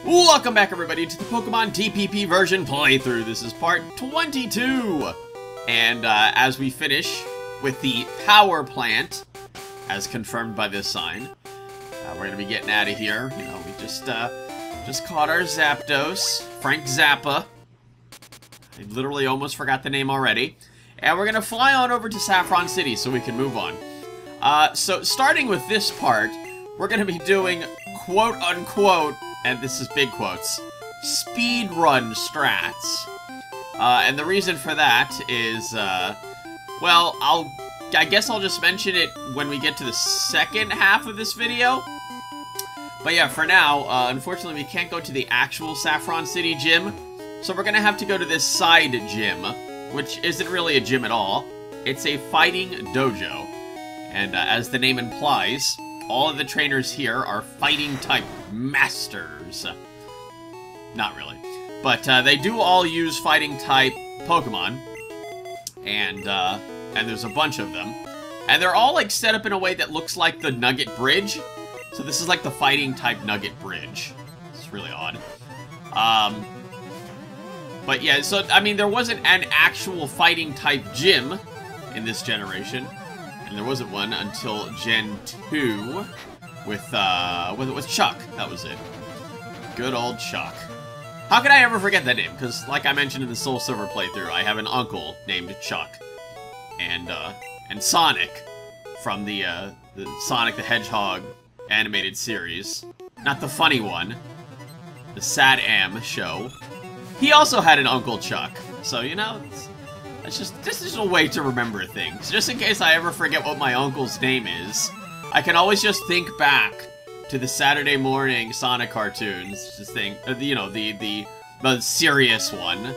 Welcome back, everybody, to the Pokemon TPP version playthrough. This is part 22. And as we finish with the power plant, as confirmed by this sign, we're going to be getting out of here. You know, we just caught our Zapdos, Frank Zappa. I literally almost forgot the name already. And we're going to fly on over to Saffron City so we can move on. So starting with this part, we're going to be doing quote-unquote, and this is big quotes, speedrun strats. And the reason for that is, well, I guess I'll just mention it when we get to the second half of this video. But yeah, for now, unfortunately we can't go to the actual Saffron City gym, so we're gonna have to go to this side gym, which isn't really a gym at all. It's a fighting dojo. And as the name implies, all of the trainers here are fighting-type masters. Not really. But they do all use fighting-type Pokemon. And there's a bunch of them. And they're all, like, set up in a way that looks like the Nugget Bridge. So this is like the fighting-type Nugget Bridge. It's really odd. But yeah, so, I mean, there wasn't an actual fighting-type gym in this generation. And there wasn't one until Gen 2 with Chuck. That was it. Good old Chuck. How could I ever forget that name? Because, like I mentioned in the Soul Silver playthrough, I have an uncle named Chuck. And Sonic from the Sonic the Hedgehog animated series. Not the funny one. The Sad Am show. He also had an Uncle Chuck. So, you know, this is a way to remember things. Just in case I ever forget what my uncle's name is, I can always just think back to the Saturday morning Sonic cartoons. Just think, you know, the serious one.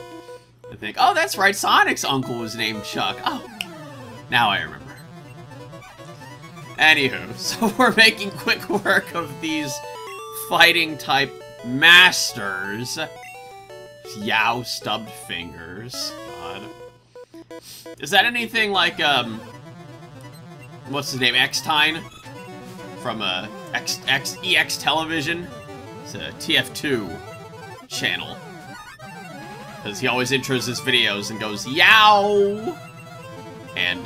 I think, oh, that's right, Sonic's uncle was named Chuck. Oh, now I remember. Anywho, so we're making quick work of these fighting-type masters. Yow, stubbed fingers. God. Is that anything like, what's his name, X-Tine? From, EX Television? It's a TF2 channel. Because he always intros his videos and goes, yow! And,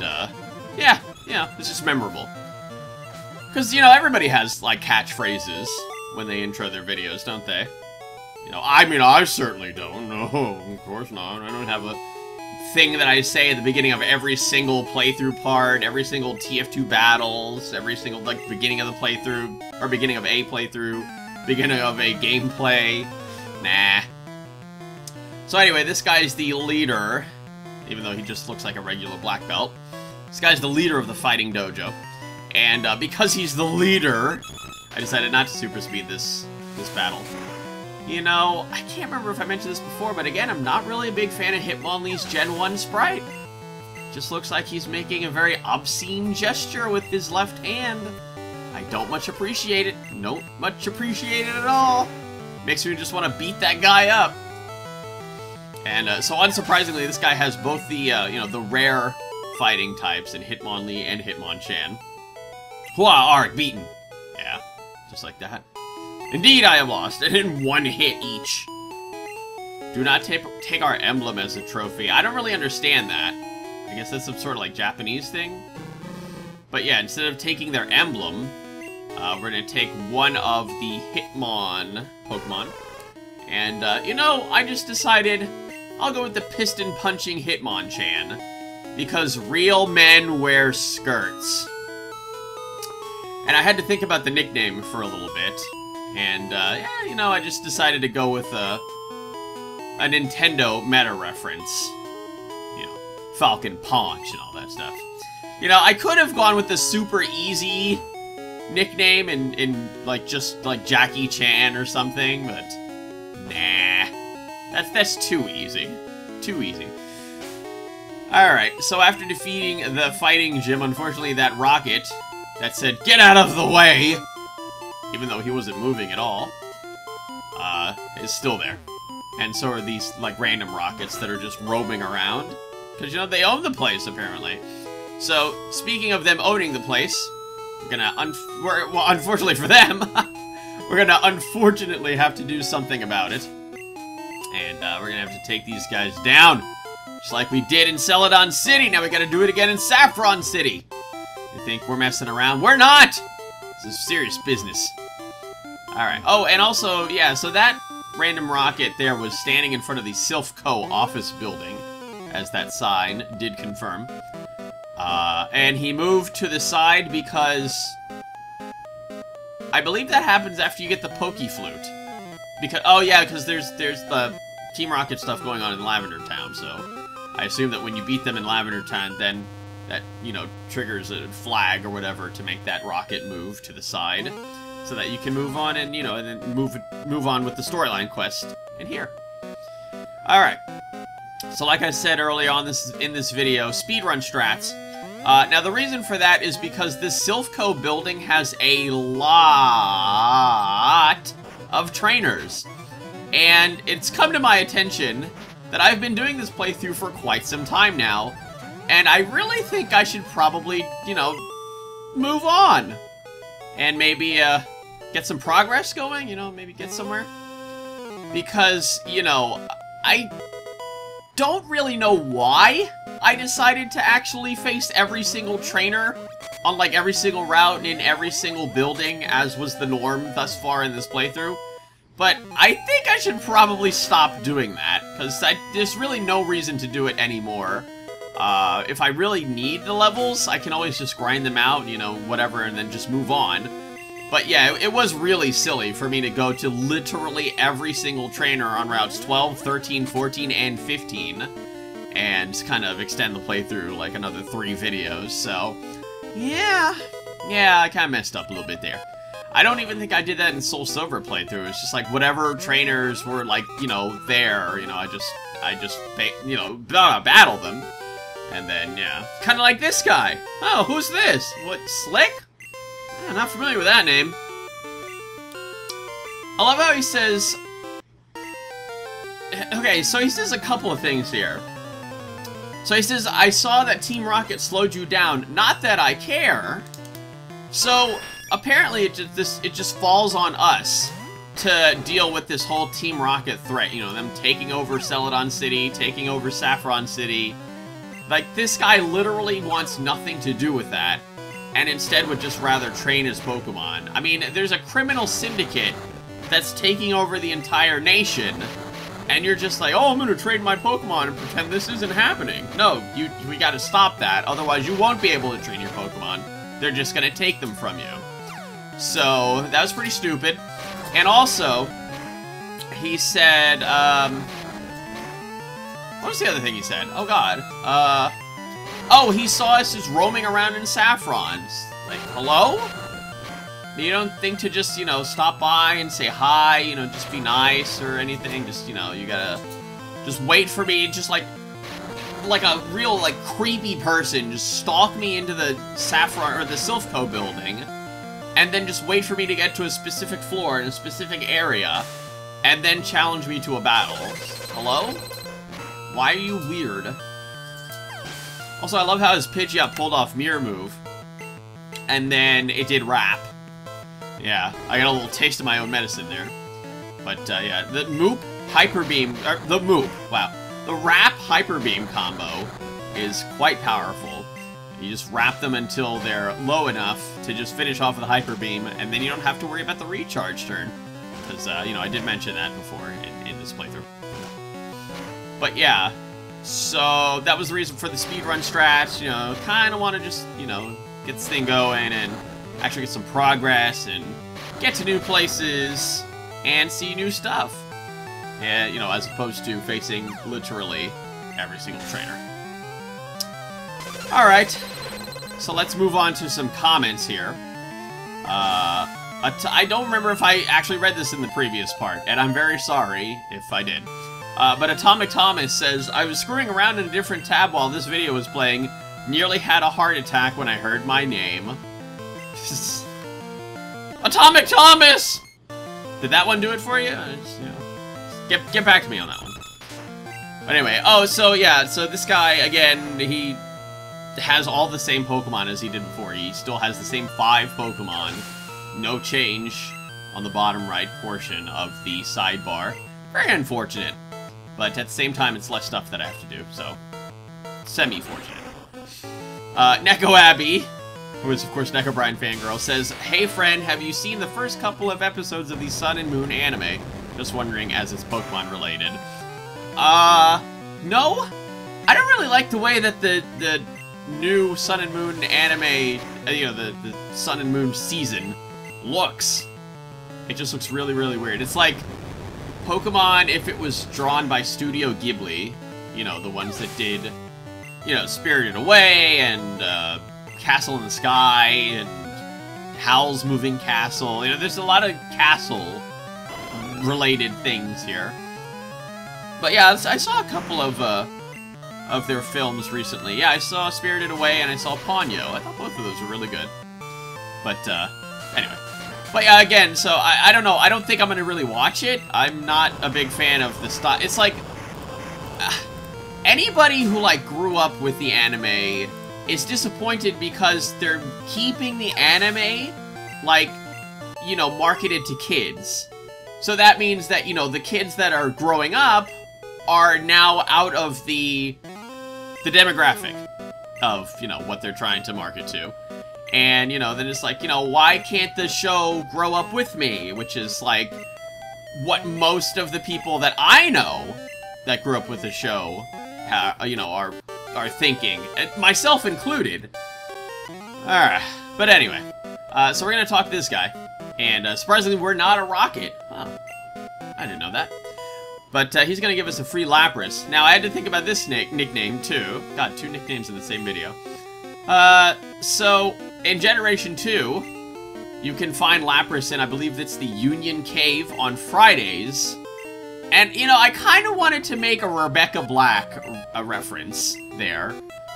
yeah, it's just memorable. Because, you know, everybody has, like, catchphrases when they intro their videos, don't they? You know, I mean, I certainly don't. No, of course not. I don't have a thing that I say at the beginning of every single playthrough part, every single TF2 battles, every single, like, beginning of the playthrough, or beginning of a playthrough, beginning of a gameplay. Nah. So anyway, this guy's the leader, even though he just looks like a regular black belt. This guy's the leader of the fighting dojo. And because he's the leader, I decided not to super speed this battle. You know, I can't remember if I mentioned this before, but again, I'm not really a big fan of Hitmonlee's Gen 1 sprite. Just looks like he's making a very obscene gesture with his left hand. I don't much appreciate it. Don't much appreciate it at all. Makes me just want to beat that guy up. And so unsurprisingly, this guy has both the, you know, the rare fighting types in Hitmonlee and Hitmonchan. Hua, arg, beaten. Yeah, just like that. Indeed, I am lost, and in one hit each. Do not take our emblem as a trophy. I don't really understand that. I guess that's some sort of, like, Japanese thing. But yeah, instead of taking their emblem, we're gonna take one of the Hitmon Pokemon. And, you know, I just decided I'll go with the piston-punching Hitmonchan. Because real men wear skirts. And I had to think about the nickname for a little bit. And, yeah, you know, I just decided to go with a Nintendo meta reference. You know, Falcon Punch and all that stuff. You know, I could have gone with the super easy nickname in like, just, like, Jackie Chan or something, but nah. That's too easy. Too easy. Alright, so after defeating the fighting gym, unfortunately that rocket that said, "Get out of the way!" even though he wasn't moving at all, is still there. And so are these, like, random rockets that are just roaming around. Because, you know, they own the place, apparently. So, speaking of them owning the place, we're gonna, well, unfortunately for them, We're gonna unfortunately have to do something about it. And we're gonna have to take these guys down. Just like we did in Celadon City. Now we gotta do it again in Saffron City. You think we're messing around? We're not! This is serious business. Alright. Oh, and also, yeah, so that random rocket there was standing in front of the Silph Co office building, as that sign did confirm. And he moved to the side because I believe that happens after you get the Poke Flute. Because, oh yeah, because there's the Team Rocket stuff going on in Lavender Town, so I assume that when you beat them in Lavender Town, then that, you know, triggers a flag or whatever to make that rocket move to the side, so that you can move on and, you know, and then move on with the storyline quest in here. Alright. So like I said early on in this video, speedrun strats. Now the reason for that is because this Silph Co building has a lot of trainers. And it's come to my attention that I've been doing this playthrough for quite some time now. And I really think I should probably, you know, move on. And maybe, get some progress going, you know, maybe get somewhere. Because, you know, I don't really know why I decided to actually face every single trainer on, like, every single route in every single building, as was the norm thus far in this playthrough. But I think I should probably stop doing that, because there's really no reason to do it anymore. If I really need the levels, I can always just grind them out, you know, whatever, and then just move on. But yeah, it was really silly for me to go to literally every single trainer on routes 12, 13, 14, and 15, and kind of extend the playthrough like another 3 videos, so yeah, I kind of messed up a little bit there. I don't even think I did that in Soul Silver playthrough. It's just like whatever trainers were, like, you know, there, you know, I just, you know, battle them. And then, yeah, kind of like this guy. Oh, who's this? What, Slick? I'm not familiar with that name. I love how he says... Okay, so he says a couple of things here. So he says, I saw that Team Rocket slowed you down. Not that I care. So, apparently it just falls on us to deal with this whole Team Rocket threat. You know, them taking over Celadon City, taking over Saffron City. Like, this guy literally wants nothing to do with that, and instead would just rather train his Pokemon. I mean, there's a criminal syndicate that's taking over the entire nation, and you're just like, oh, I'm gonna trade my Pokemon and pretend this isn't happening. No, we gotta stop that, otherwise you won't be able to train your Pokemon. They're just gonna take them from you. So, that was pretty stupid. And also, he said, what was the other thing he said? Oh god. Oh, he saw us just roaming around in Saffron. Like, hello? You don't think to just, you know, stop by and say hi, you know, just be nice or anything? Just, you know, you gotta just wait for me, just like a real, like, creepy person, just stalk me into the Saffron, or the Silph Co building, and then just wait for me to get to a specific floor in a specific area, and then challenge me to a battle. Hello? Why are you weird? Also, I love how his Pidgeot pulled off Mirror Move, and then it did Wrap. Yeah, I got a little taste of my own medicine there. But, yeah, the Moop Hyper Beam, the Moop, wow. The Wrap Hyper Beam combo is quite powerful. You just wrap them until they're low enough to just finish off with a Hyper Beam, and then you don't have to worry about the recharge turn. Because, you know, I did mention that before in this playthrough. But yeah, so that was the reason for the speedrun strats, you know, kind of want to just, you know, get this thing going and actually get some progress and get to new places and see new stuff. And, you know, as opposed to facing literally every single trainer. Alright, so let's move on to some comments here. I don't remember if I actually read this in the previous part, and I'm very sorry if I did. But Atomic Thomas says, I was screwing around in a different tab while this video was playing, nearly had a heart attack when I heard my name. Atomic Thomas! Did that one do it for you? Just, you know, get back to me on that one. But anyway, oh, so yeah, so this guy, again, he has all the same Pokemon as he did before. He still has the same 5 Pokemon. No change on the bottom right portion of the sidebar. Very unfortunate. But at the same time, it's less stuff that I have to do, so semi-fortunate. Neko Abby, who is, of course, Neko Brian Fangirl, says, "Hey, friend, have you seen the first couple of episodes of the Sun and Moon anime? Just wondering, as it's Pokemon related." No. I don't really like the way that the new Sun and Moon anime, you know, the Sun and Moon season looks. It just looks really, really weird. It's like Pokemon if it was drawn by Studio Ghibli, you know, the ones that did, you know, Spirited Away and Castle in the Sky and Howl's Moving Castle. You know, there's a lot of castle-related things here. But yeah, I saw a couple of their films recently. Yeah, I saw Spirited Away and I saw Ponyo. I thought both of those were really good. But anyway. But yeah, again, so I don't know. I don't think I'm gonna really watch it. I'm not a big fan of the style. It's like anybody who like grew up with the anime is disappointed because they're keeping the anime like, you know, marketed to kids. So that means that, you know, the kids that are growing up are now out of the demographic of, you know, what they're trying to market to. And, you know, then it's like, you know, why can't the show grow up with me? Which is, like, what most of the people that I know that grew up with the show, you know, are thinking. And myself included. But anyway. So we're going to talk to this guy. And, surprisingly, we're not a rocket. Wow. I didn't know that. But he's going to give us a free Lapras. Now, I had to think about this nickname, too. God, 2 nicknames in the same video. So, in Generation 2, you can find Lapras in, I believe it's the Union Cave on Fridays. And, you know, I kind of wanted to make a Rebecca Black a reference there.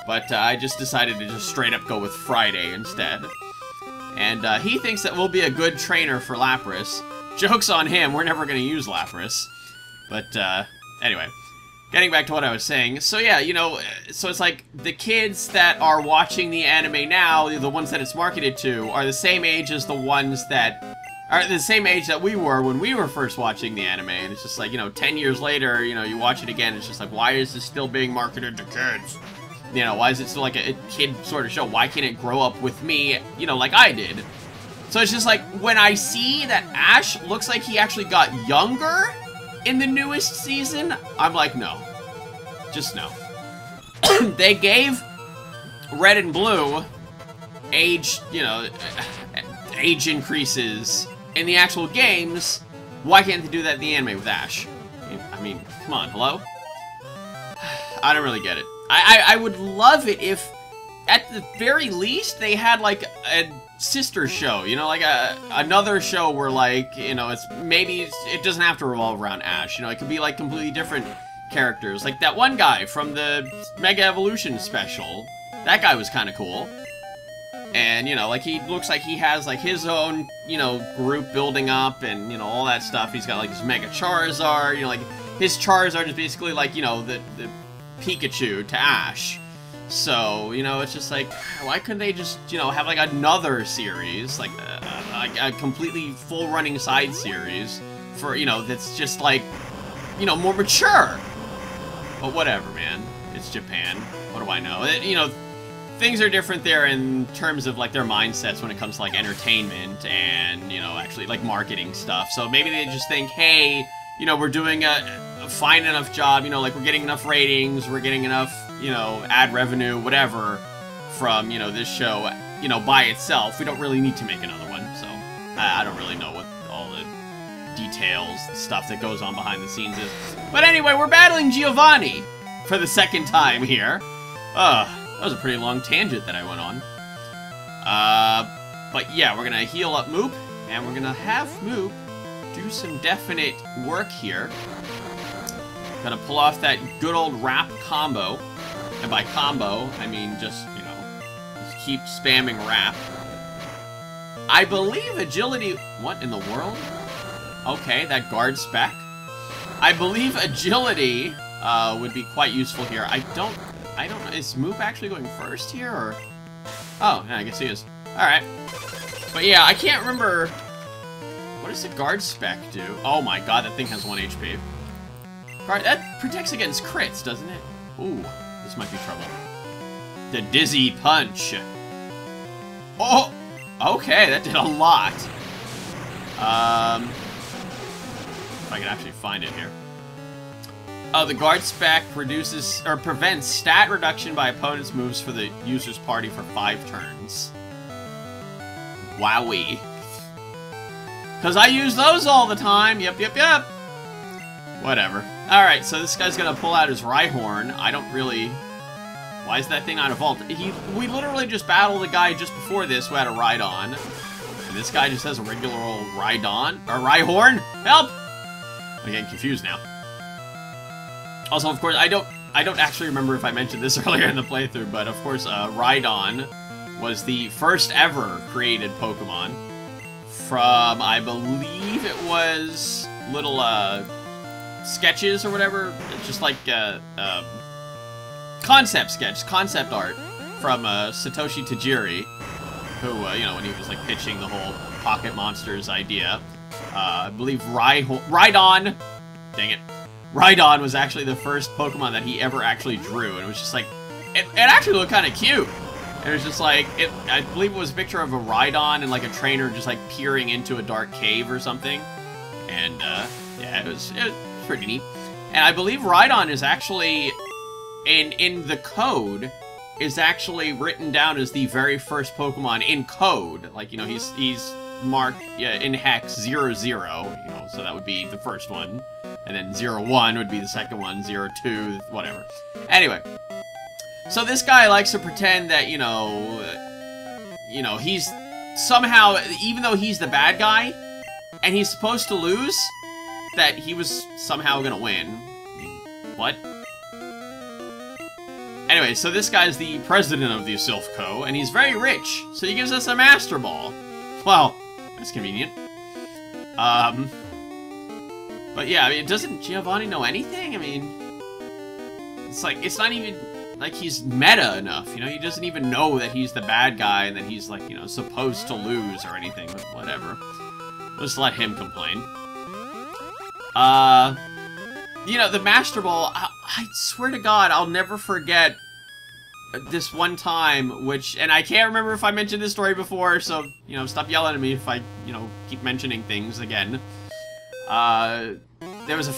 But I just decided to just straight up go with Friday instead. And he thinks that we'll be a good trainer for Lapras. Joke's on him, we're never going to use Lapras. But, anyway, getting back to what I was saying. So, yeah, you know, so it's like the kids that are watching the anime now, the ones that it's marketed to, are the same age as the ones that are the same age that we were when we were first watching the anime. And it's just like, you know, 10 years later, you know, you watch it again, it's just like, why is this still being marketed to kids? You know, why is it still like a kid sort of show? Why can't it grow up with me, you know, like I did? So it's just like, when I see that Ash looks like he actually got younger in the newest season, I'm like, no. Just no. They gave Red and Blue age, you know, age increases in the actual games. Why can't they do that in the anime with Ash? I mean, come on, hello? I don't really get it. I would love it if, at the very least, they had, like, a sister show, you know, like another show where, like, you know, it's maybe it doesn't have to revolve around Ash, you know, it could be like completely different characters, like that one guy from the Mega Evolution special. That guy was kind of cool. And, you know, like, he looks like he has, like, his own, you know, group building up and, you know, all that stuff. He's got, like, his Mega Charizard, you know, like, his Charizard is basically, like, you know, the Pikachu to Ash. So, you know, it's just like, why couldn't they just, you know, have, like, another series, like a completely full-running side series for, you know, that's just, like, you know, more mature? But whatever, man. It's Japan. What do I know? You know, things are different there in terms of, like, their mindsets when it comes to, like, entertainment and, you know, actually, like, marketing stuff. So maybe they just think, hey, you know, we're doing a fine enough job, you know, like, we're getting enough ratings, we're getting enough, you know, ad revenue, whatever, from, you know, this show, you know, by itself. We don't really need to make another one, so I don't really know what all the details, the stuff that goes on behind the scenes is. But anyway, we're battling Giovanni for the second time here. That was a pretty long tangent that I went on. But yeah, we're gonna heal up Moop, and we're gonna have Moop do some definite work here. Gonna pull off that good old rap combo. And by combo, I mean just, you know, just keep spamming rap. I believe agility... What in the world? Okay, that guard spec. I believe agility would be quite useful here. I don't know. Is Moop actually going first here, or... Oh, yeah, I guess he is. Alright. But yeah, I can't remember What does the guard spec do? Oh my god, that thing has 1 HP. Guard, that protects against crits, doesn't it? Ooh, this might be trouble. The Dizzy Punch. Oh! Okay, that did a lot. If I can actually find it here. Oh, the guard spec reduces or prevents stat reduction by opponent's moves for the user's party for 5 turns. Wowee. Because I use those all the time. Yep. Whatever. Alright, so this guy's gonna pull out his RHYHORN. I don't really... Why is that thing on a vault? We literally just battled a guy just before this who had a Rhydon. And this guy just has a regular old Rhydon? Or RHYHORN? Help! I'm getting confused now. Also, of course, I don't actually remember if I mentioned this earlier in the playthrough, but of course, Rhydon was the first ever created Pokemon from, I believe it was little, sketches or whatever. It's just like, concept art from, Satoshi Tajiri, who, you know, when he was, like, pitching the whole Pocket Monsters idea. I believe Rhydon, dang it, Rhydon was actually the first Pokemon that he ever actually drew, and it was just like, it actually looked kind of cute. It was just like, I believe it was a picture of a Rhydon and like a trainer just like peering into a dark cave or something. And, yeah, it was pretty neat. And I believe Rhydon is actually, in the code, is actually written down as the very first Pokemon in code. Like, you know, he's marked, yeah, in hex 00, you know, so that would be the first one. And then 01 would be the second one, 02, whatever. Anyway, so this guy likes to pretend that, you know, he's somehow, even though he's the bad guy, and he's supposed to lose, that he was somehow gonna win. What? Anyway, so this guy's the president of the Silph Co, and he's very rich, so he gives us a Master Ball. Well, that's convenient. But yeah, I mean, doesn't Giovanni know anything? I mean, it's like, it's not even like he's meta enough, you know? He doesn't even know that he's the bad guy and that he's like, you know, supposed to lose or anything, but whatever. Let's let him complain. You know, the Master Ball, I swear to God, I'll never forget this one time, which, and I can't remember if I mentioned this story before, so, you know, stop yelling at me if I, you know, keep mentioning things again. There was a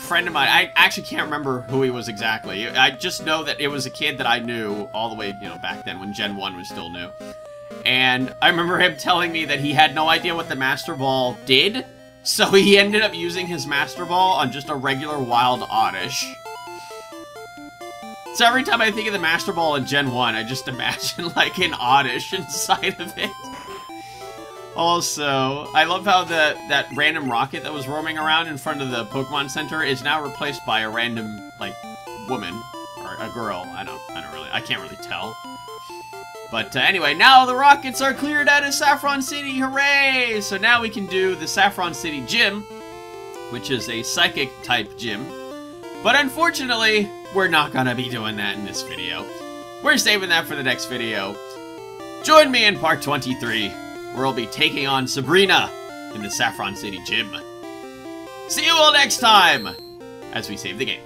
friend of mine, I actually can't remember who he was exactly. I just know that it was a kid that I knew all the way, you know, back then when Gen 1 was still new. And I remember him telling me that he had no idea what the Master Ball did, so he ended up using his Master Ball on just a regular Wild Oddish. So every time I think of the Master Ball in Gen 1, I just imagine, like, an Oddish inside of it. Also, I love how that random rocket that was roaming around in front of the Pokemon Center is now replaced by a random, like, woman. Or a girl. I can't really tell. But anyway, now the rockets are cleared out of Saffron City, hooray! So now we can do the Saffron City Gym, which is a Psychic-type gym. But unfortunately, we're not gonna be doing that in this video. We're saving that for the next video. Join me in part 23. Where I'll be taking on Sabrina in the Saffron City Gym. See you all next time, as we save the game.